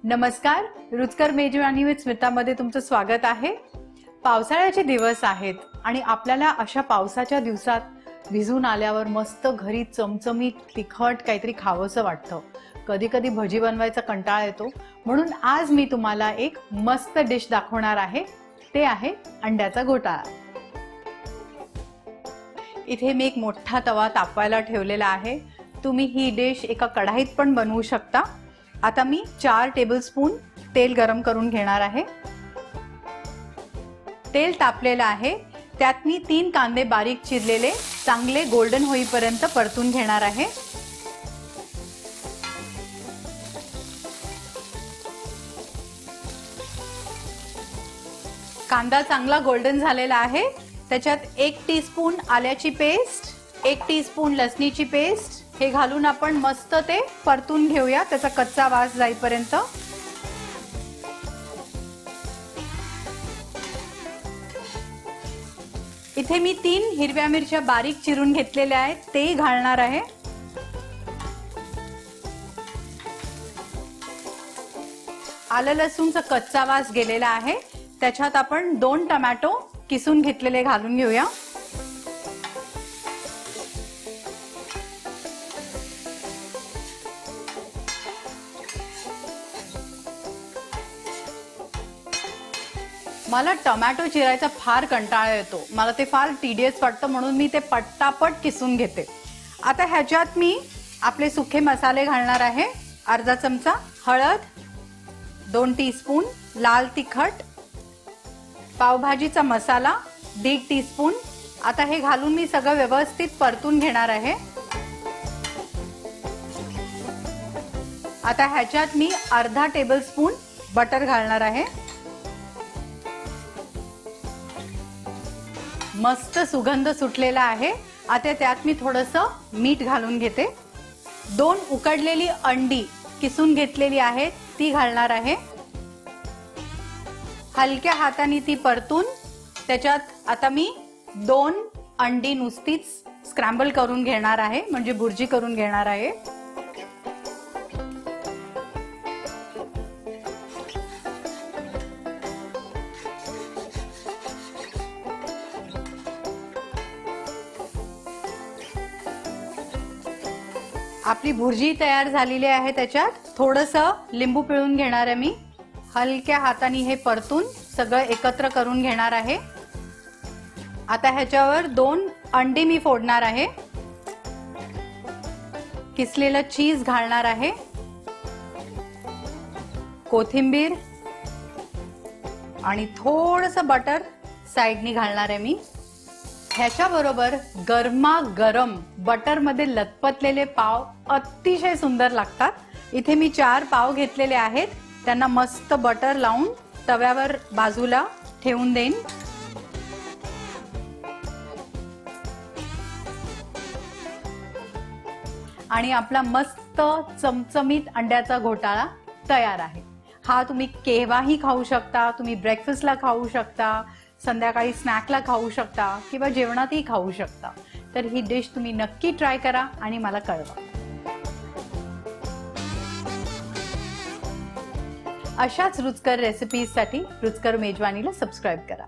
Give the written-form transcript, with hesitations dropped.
नमस्कार, रुचकर मेजवानी विथ स्मितामध्ये तुमचं स्वागत आहे। पावसाळ्याचे दिवस आहेत आणि आपल्याला अशा पावसाच्या दिवसात भिजून आल्यावर मस्त घरी चमचमीत तिखट काहीतरी खावंसं वाटतं। कधी कधी भजी बनवायचा कंटाळा येतो, म्हणून आज मी तुम्हाला एक मस्त डिश दाखवणार आहे। ते आहे अंड्याचा घोटाळा। इथे मी एक मोठा तवा तापवायला ठेवलेला आहे। तुम्ही ही डिश एका कढाईत पण बनवू शकता। आता मी 4 टेबलस्पून तेल गरम करून घेणार आहे। तेल तापलेलं आहे, त्यात मी 3 कांदे बारीक चिरलेले चांगले गोल्डन होईपर्यंत परतून घेणार आहे। कांदा चांगला गोल्डन झालेला आहे, त्याच्यात 1 टीस्पून आल्याची पेस्ट, 1 टीस्पून लसणीची पेस्ट हे घालून आपण मस्त ते परतून घेऊया, त्याचा कच्चा वास जाईपर्यंत। इथे मी 3 हिरव्या मिरच्या बारीक चिरून घेतलेल्या आहेत, ते घालणार आहे। आलं लसूणचा कच्चा वास गेलेला आहे, त्याच्यात आपण 2 टोमॅटो किसून घेतलेले घालून घेऊया। मला टोमॅटो चिरायचा फार कंटाळा येतो, मला ते फार टीडियस वाटतं, म्हणून मी ते पटापट किसून घेते। आता ह्याच्यात मी आपले सुखे मसाले घालणार आहे। अर्धा चमचा हळद, 2 टीस्पून लाल तिखट, पावभाजीचा मसाला 1.5 टीस्पून। आता हे घालून मी सगळं व्यवस्थित परतून घेणार आहे। आता ह्याच्यात मी अर्धा टेबलस्पून बटर घालणार आहे। मस्त सुगंध सुटलेला आहे। आता त्यात मी थोडंसं मीठ घालून घेते। 2 उकडलेली अंडी किसून घेतलेली आहेत, ती घालणार आहे। हलक्या हाताने ती परतून त्याच्यात आता मी 2 अंडी नुसतीच स्क्रॅम्बल करून घेणार आहे, म्हणजे भुर्जी करून घेणार आहे। आपली भुर्जी तयार झालेली आहे, त्याच्यात थोडंसं लिंबू पिळून घेणार आहे मी। हलक्या हाताने हे परतून सगळं एकत्र करून घेणार आहे। आता ह्याच्यावर 2 अंडी मी फोडणार आहे, किसलेलं चीज घालणार आहे, कोथिंबीर आणि थोडंसं बटर साइडनी घालणार आहे मी। ह्याच्याबरोबर गरमागरम बटर मध्ये लतपतलेले पाव अतिशय सुंदर लागतात। इथे मी 4 पाव घेतलेले आहेत, त्यांना मस्त बटर लावून तव्यावर बाजूला ठेवून देईन। आणि आपला मस्त चमचमीत अंड्याचा घोटाळा तयार आहे। हा तुम्ही केव्हाही खाऊ शकता, तुम्ही ब्रेकफास्टला खाऊ शकता, संध्याकाळी स्नॅकला खाऊ शकता किंवा जेवणातही खाऊ शकता। तर ही डिश तुम्ही नक्की ट्राय करा आणि मला कळवा। अशाच रुचकर रेसिपीजसाठी रुचकर मेजवानीला सबस्क्राइब करा।